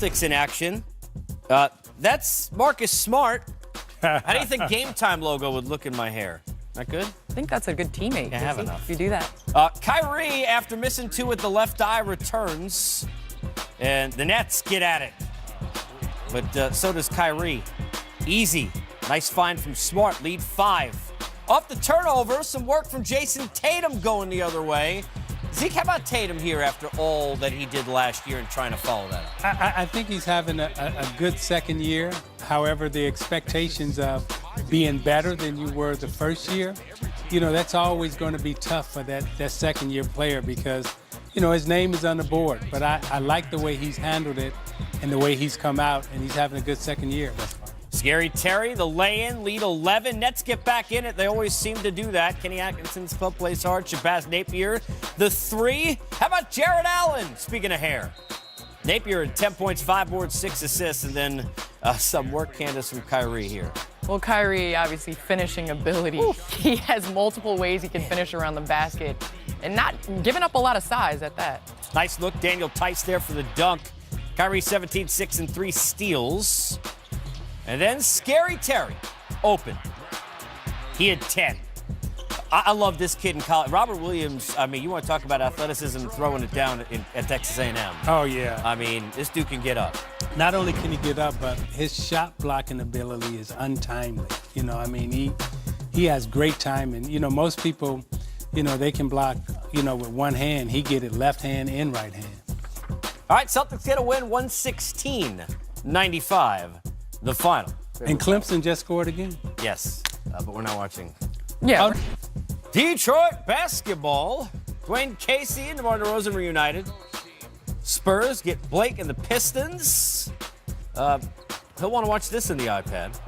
Celtics in action. That's Marcus Smart. How do you think GameTime logo would look in my hair? Not good? I think that's a good teammate. I have enough. If you do that. Kyrie, after missing 2 with the left eye, returns. And the Nets get at it. But so does Kyrie. Easy. Nice find from Smart. Lead 5. Off the turnover, some work from Jason Tatum going the other way. Zeke, how about Tatum here after all that he did last year and trying to follow that up? I think he's having a good second year. However, the expectations of being better than you were the first year, that's always going to be tough for that second-year player because, his name is on the board. But I like the way he's handled it and the way he's come out, and he's having a good second year. Scary Terry, the lay-in, lead 11. Nets get back in it. They always seem to do that. Kenny Atkinson's club plays hard. Shabazz Napier, the 3. How about Jared Allen? Speaking of hair. Napier at 10 points, 5 boards, 6 assists, and then some work, Candace, from Kyrie here. Well, Kyrie, obviously, finishing ability. Oof. He has multiple ways he can finish around the basket and not giving up a lot of size at that. Nice look. Daniel Tice there for the dunk. Kyrie 17, 6, and 3 steals. And then Scary Terry, open. He had 10. I love this kid in college. Robert Williams, you want to talk about athleticism and throwing it down at Texas A&M. Oh, yeah. This dude can get up. Not only can he get up, but his shot blocking ability is untimely. He has great timing. Most people, they can block, with one hand. He get it left hand and right hand. All right, Celtics get a win, 116-95. The final. And Clemson just scored again? Yes, but we're not watching. Yeah. Detroit basketball. Dwayne Casey and DeMar DeRozan reunited. Spurs get Blake and the Pistons. He'll want to watch this in the iPad.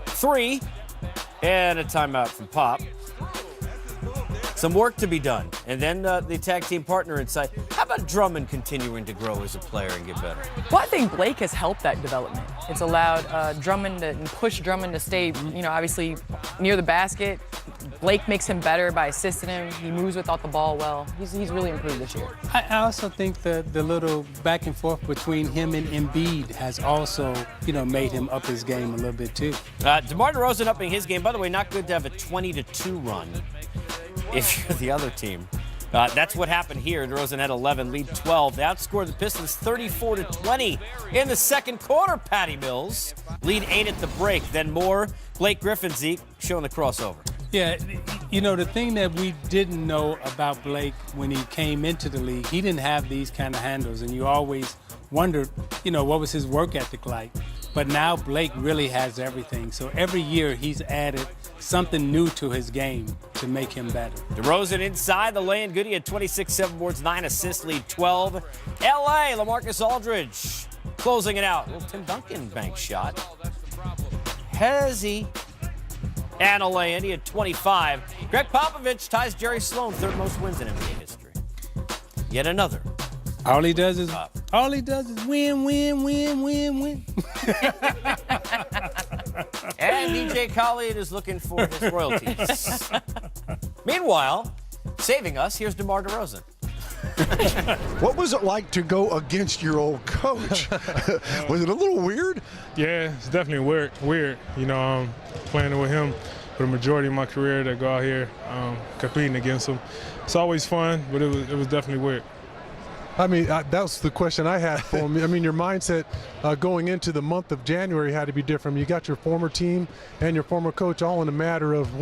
3, and a timeout from Pop. Some work to be done. And then the tag team partner inside. How about Drummond continuing to grow as a player and get better? Well, I think Blake has helped that development. It's allowed Drummond to push Drummond to stay, obviously near the basket. Blake makes him better by assisting him. He moves without the ball well. He's really improved this year. I also think the little back and forth between him and Embiid has also, made him up his game a little bit too. DeMar DeRozan upping his game. By the way, not good to have a 20-2 run if you're the other team. That's what happened here. DeRozan had 11, lead 12. They outscored the Pistons 34-20 in the second quarter. Patty Mills lead 8 at the break. Then more. Blake Griffin, Zeke, showing the crossover. Yeah, the thing that we didn't know about Blake when he came into the league, he didn't have these kind of handles, and you always wondered, what was his work ethic like. But now Blake really has everything. So every year he's added something new to his game to make him better. DeRozan inside the lane. Goody had 26, 7 boards, 9 assists, lead 12. L.A., LaMarcus Aldridge closing it out. Little Tim Duncan bank shot. Hezzy. And a lay-in. He had 25. Greg Popovich ties Jerry Sloan, 3rd most wins in NBA history. Yet another. All he does is win, win, win, win, win. And DJ Khaled is looking for his royalties. Meanwhile, saving us, here's DeMar DeRozan. What was it like to go against your old coach? Was it a little weird? Yeah, it's definitely weird. Playing with him for the majority of my career to go out here competing against him. It's always fun, but it was definitely weird. That's the question I had for him. Your mindset going into the month of January had to be different. You got your former team and your former coach all in a matter of,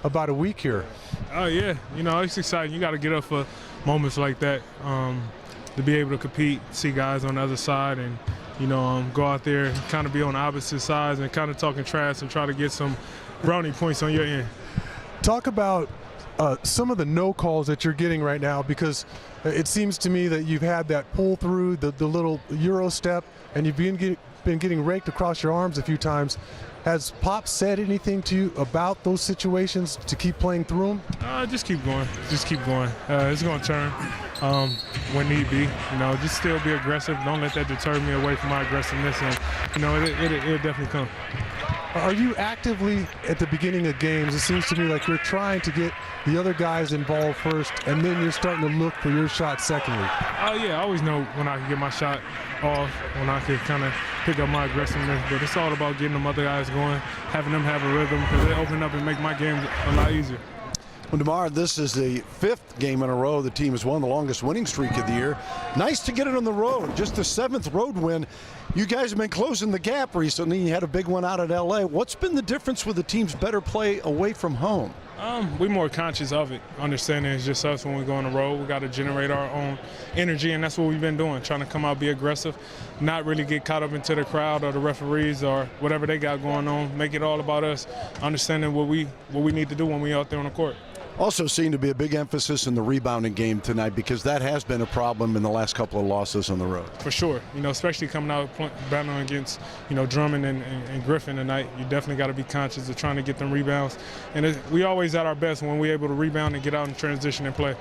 about a week here? Oh, yeah. It's exciting. You got to get up for moments like that to be able to compete, see guys on the other side, and, go out there and kind of be on the opposite sides and kind of talking trash and try to get some brownie points on your end. Talk about some of the no calls that you're getting right now, because it seems to me that you've had that pull through, the little Euro step, and you've been getting raked across your arms a few times. Has Pop said anything to you about those situations to keep playing through them? Just keep going. Just keep going. It's going to turn when need be. Just still be aggressive. Don't let that deter me away from my aggressiveness. And, it'll definitely come. Are you actively, at the beginning of games, it seems to me like you're trying to get the other guys involved first, and then you're starting to look for your shot secondly? Oh, yeah, I always know when I can get my shot off, when I can kind of pick up my aggressiveness. But it's all about getting them other guys going, having them have a rhythm, because they open up and make my game a lot easier. Well, DeMar, this is the 5th game in a row the team has won, the longest winning streak of the year. Nice to get it on the road, just the 7th road win. You guys have been closing the gap recently. You had a big one out at L.A. What's been the difference with the team's better play away from home? We're more conscious of it, understanding it's just us when we go on the road. We got to generate our own energy, and that's what we've been doing, trying to come out, be aggressive, not really get caught up into the crowd or the referees or whatever they got going on. Make it all about us, understanding what we need to do when we're out there on the court. Also seemed to be a big emphasis in the rebounding game tonight, because that has been a problem in the last couple of losses on the road. For sure, especially coming out battling against, Drummond and Griffin tonight, you definitely got to be conscious of trying to get them rebounds. And we always at our best when we're able to rebound and get out in transition and play.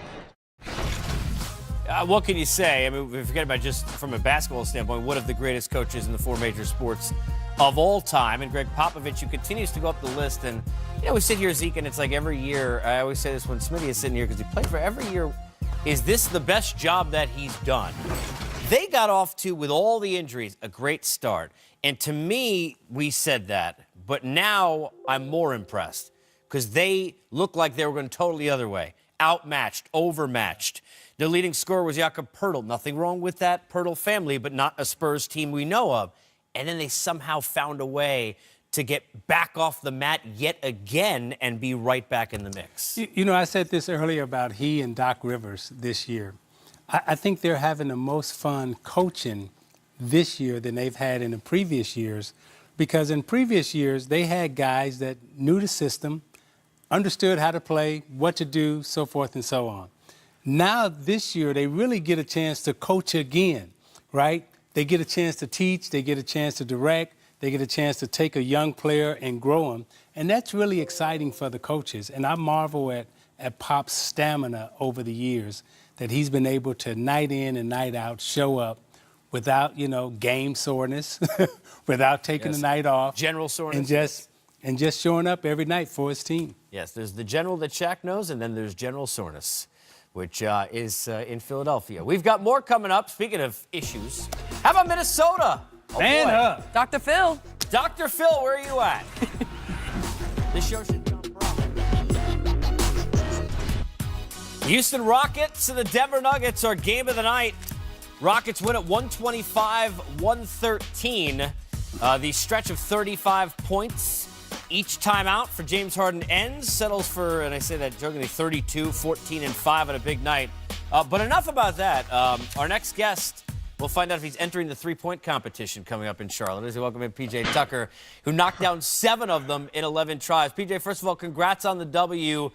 What can you say? I mean, forget about just from a basketball standpoint, one of the greatest coaches in the 4 major sports of all time, and Greg Popovich, who continues to go up the list. And we sit here, Zeke, and it's like every year, I always say this when Smitty is sitting here, because he played for every year, is this the best job that he's done? They got off to, with all the injuries, a great start. And to me, we said that, but now I'm more impressed, because they look like they were going totally the other way. Outmatched, overmatched. Their leading scorer was Jakob Poeltl. Nothing wrong with that Poeltl family, but not a Spurs team we know of. And then they somehow found a way to get back off the mat yet again and be right back in the mix. I said this earlier about he and Doc Rivers this year. I think they're having the most fun coaching this year than they've had in the previous years, because in previous years they had guys that knew the system, understood how to play, what to do, so forth and so on. Now this year they really get a chance to coach again, right? They get a chance to teach, they get a chance to direct, they get a chance to take a young player and grow them. And that's really exciting for the coaches. And I marvel at Pop's stamina over the years, that he's been able to night in and night out show up without, game soreness, without taking the night off. General soreness. And just showing up every night for his team. Yes, there's the general that Shaq knows, and then there's General Soreness, which is in Philadelphia. We've got more coming up. Speaking of issues, how about Minnesota? Man up. Dr. Phil. Dr. Phil, where are you at? This show should be on Bravo. Houston Rockets and the Denver Nuggets are game of the night. Rockets win at 125-113. The stretch of 35 points each time out for James Harden ends, settles for, and I say that jokingly, 32, 14, and 5 on a big night. But enough about that. Our next guest, we'll find out if he's entering the three-point competition coming up in Charlotte. As we welcome in P.J. Tucker, who knocked down 7 of them in 11 tries. P.J., first of all, congrats on the W.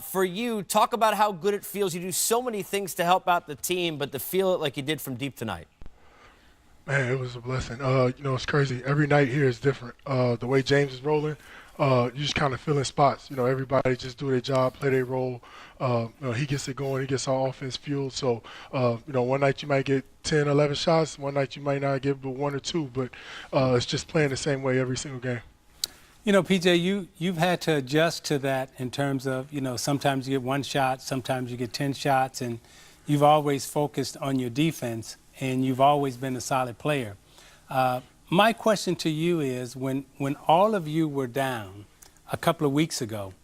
For you, talk about how good it feels. You do so many things to help out the team, but to feel it like you did from deep tonight. Man, it was a blessing. It's crazy. Every night here is different. The way James is rolling, you just kind of fill in spots. Everybody just do their job, play their role. He gets it going. He gets our offense fueled. So, one night you might get 10, 11 shots. One night you might not get but 1 or 2. But it's just playing the same way every single game. PJ, you've had to adjust to that in terms of, sometimes you get 1 shot, sometimes you get 10 shots, and you've always focused on your defense. And you've always been a solid player. My question to you is, when all of you were down a couple of weeks ago,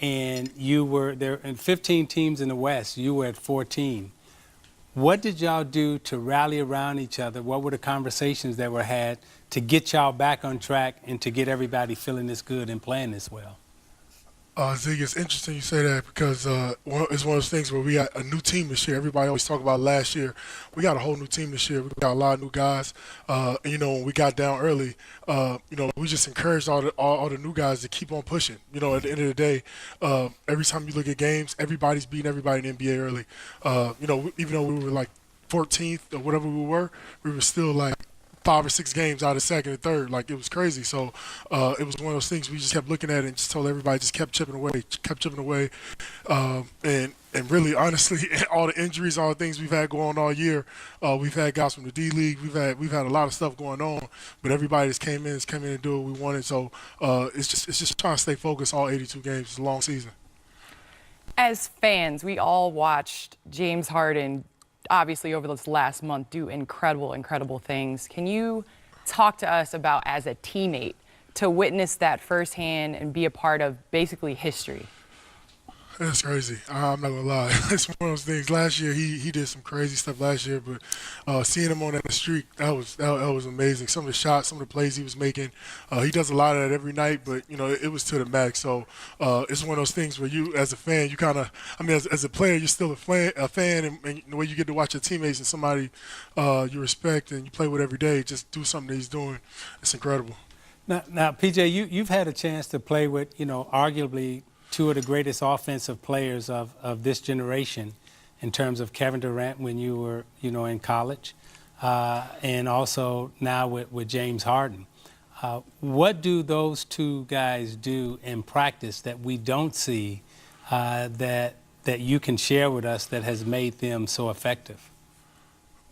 and you were there in 15 teams in the West, you were at 14, what did y'all do to rally around each other? What were the conversations that were had to get y'all back on track and to get everybody feeling this good and playing this well? Zig, it's interesting you say that, because it's one of those things where we got a new team this year. Everybody always talk about last year. We got a whole new team this year. We got a lot of new guys. When we got down early, we just encouraged all the new guys to keep on pushing. At the end of the day, every time you look at games, everybody's beating everybody in the NBA early. Even though we were like 14th or whatever we were still like 5 or 6 games out of second and third. Like, it was crazy. So it was one of those things we just kept looking at it and just told everybody just kept chipping away. And really, honestly, all the injuries, all the things we've had going on all year, we've had guys from the D League. We've had a lot of stuff going on, but everybody just came in and do what we wanted. So it's just trying to stay focused all 82 games. It's a long season. As fans, we all watched James Harden, obviously over this last month, do incredible things. Can you talk to us about, as a teammate, to witness that firsthand and be a part of basically history? That's crazy. I'm not gonna lie. It's one of those things. Last year, he did some crazy stuff last year, but seeing him on that streak, that was amazing. Some of the shots, some of the plays he was making, he does a lot of that every night. But it was to the max. So it's one of those things where you, as a fan, you kind of, as a player, you're still a fan, and the way you get to watch your teammates and somebody you respect and you play with every day, just do something that he's doing. It's incredible. Now, PJ, you've had a chance to play with, arguably two of the greatest offensive players of this generation, in terms of Kevin Durant when you were, in college, and also now with James Harden. What do those two guys do in practice that we don't see that you can share with us that has made them so effective?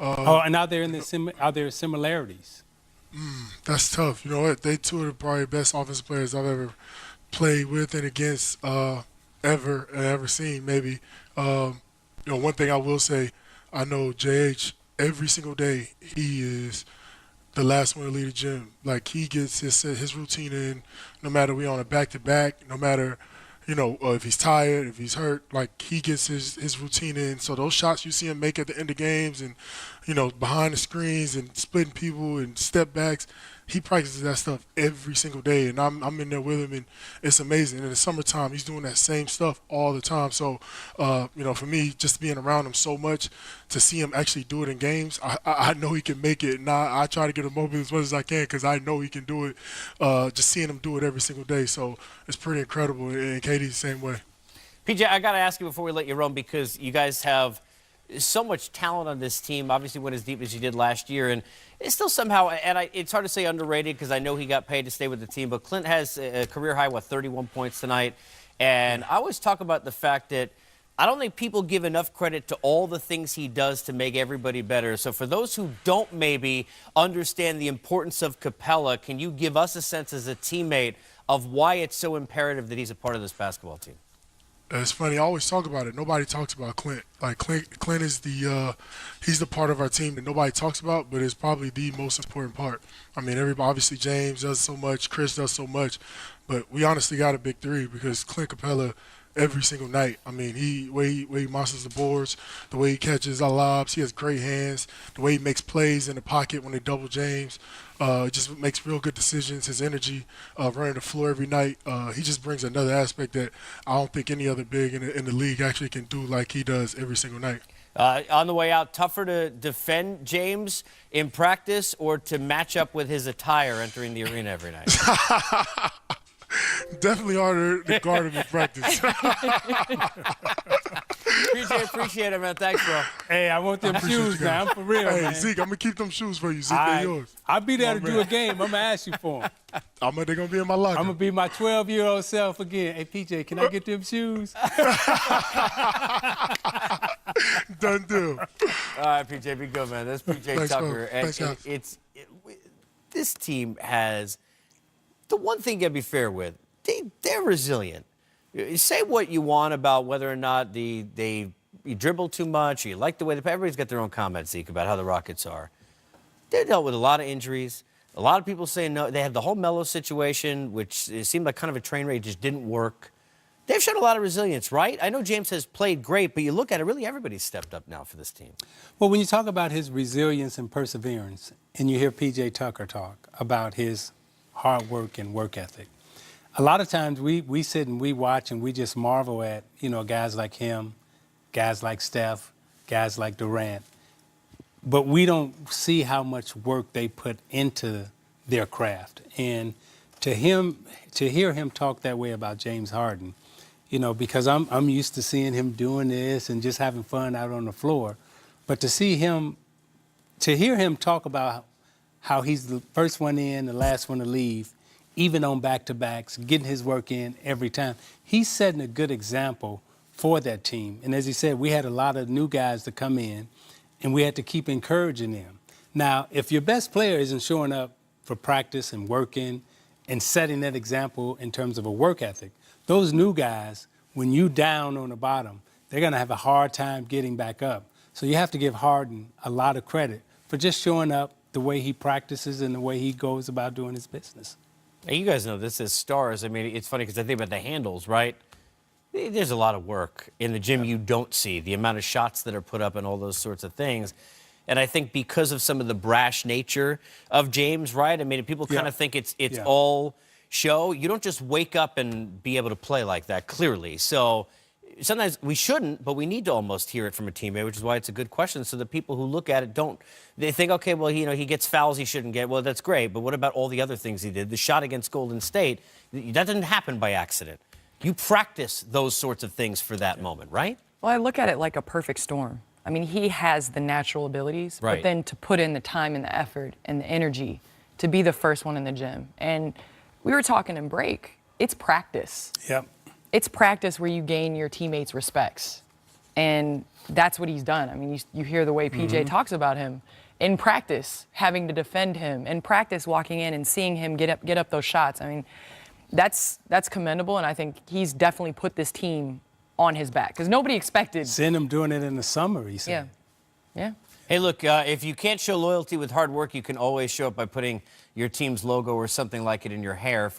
And are there similarities? That's tough. You know what? They two are probably the best offensive players I've ever played with and against ever seen, maybe. One thing I will say, I know JH, every single day, he is the last one to leave the gym. Like, he gets his routine in, no matter we on a back-to-back, no matter, if he's tired, if he's hurt, like, he gets his routine in. So those shots you see him make at the end of games and, behind the screens and splitting people and step backs, he practices that stuff every single day, and I'm in there with him, and it's amazing. And in the summertime, he's doing that same stuff all the time. So, for me, just being around him so much, to see him actually do it in games, I know he can make it, and I try to get him open as much as I can because I know he can do it. Just seeing him do it every single day, so it's pretty incredible. And KD's the same way. PJ, I got to ask you before we let you run, because you guys have so much talent on this team, obviously went as deep as you did last year, and it's still somehow, and it's hard to say underrated because I know he got paid to stay with the team, but Clint has a career high, 31 points tonight, and I always talk about the fact that I don't think people give enough credit to all the things he does to make everybody better. So for those who don't maybe understand the importance of Capella, can you give us a sense as a teammate of why it's so imperative that he's a part of this basketball team? It's funny. I always talk about it. Nobody talks about Clint. Like, Clint is he's the part of our team that nobody talks about, but is probably the most important part. Everybody, obviously James does so much, Chris does so much, but we honestly got a big three because Clint Capella, every single night. The way he monsters the boards, the way he catches our lobs, he has great hands, the way he makes plays in the pocket when they double James. Just makes real good decisions. His energy, running the floor every night, he just brings another aspect that I don't think any other big in the league actually can do like he does every single night. On the way out, tougher to defend James in practice or to match up with his attire entering the arena every night? Definitely harder to guard him in practice. PJ, appreciate it, man. Thanks, bro. Hey, I want them shoes, man. I'm for real, Hey, man. Zeke, I'm going to keep them shoes for you. Zeke, they're yours. I'll be there to do a game. I'm going to ask you for them. They're going to be in my locker. I'm going to be my 12-year-old self again. Hey, PJ, can I get them shoes? Done deal. All right, PJ, be good, man. That's PJ Thanks, Tucker. Thanks, This team has the one thing you got to be fair with. They're resilient. You say what you want about whether or not you dribble too much, or you like the way everybody's got their own comments, Zeke, about how the Rockets are. They dealt with a lot of injuries. A lot of people say no. They had the whole Melo situation, which it seemed like kind of a train wreck, just didn't work. They've shown a lot of resilience, right? I know James has played great, but you look at it, really everybody's stepped up now for this team. Well, when you talk about his resilience and perseverance, and you hear P.J. Tucker talk about his hard work and work ethic, a lot of times we sit and we watch and we just marvel at, guys like him, guys like Steph, guys like Durant, but we don't see how much work they put into their craft. And to hear him talk that way about James Harden, because I'm used to seeing him doing this and just having fun out on the floor, but to hear him talk about how he's the first one in, the last one to leave, even on back-to-backs, getting his work in every time. He's setting a good example for that team. And as he said, we had a lot of new guys to come in, and we had to keep encouraging them. Now, if your best player isn't showing up for practice and working and setting that example in terms of a work ethic, those new guys, when you down on the bottom, they're going to have a hard time getting back up. So you have to give Harden a lot of credit for just showing up the way he practices and the way he goes about doing his business. Now, you guys know this as stars. I mean, it's funny because I think about the handles, right? There's a lot of work in the gym you don't see, the amount of shots that are put up and all those sorts of things. And I think because of some of the brash nature of James, right? I mean, people kind of think it's all show. You don't just wake up and be able to play like that, clearly. So sometimes we shouldn't, but we need to almost hear it from a teammate, which is why it's a good question. So the people who look at it they think, okay, well, he gets fouls he shouldn't get. Well, that's great. But what about all the other things he did? The shot against Golden State, that didn't happen by accident. You practice those sorts of things for that moment, right? Well, I look at it like a perfect storm. I mean, he has the natural abilities, right, but then to put in the time and the effort and the energy to be the first one in the gym. And we were talking in break, it's practice. Yep. It's practice where you gain your teammates' respects. And that's what he's done. I mean, you hear the way PJ talks about him. In practice, having to defend him. In practice, walking in and seeing him get up those shots. I mean, that's commendable, and I think he's definitely put this team on his back because nobody expected. Seen him doing it in the summer, he said. Yeah. Hey, look, if you can't show loyalty with hard work, you can always show it by putting your team's logo or something like it in your hair.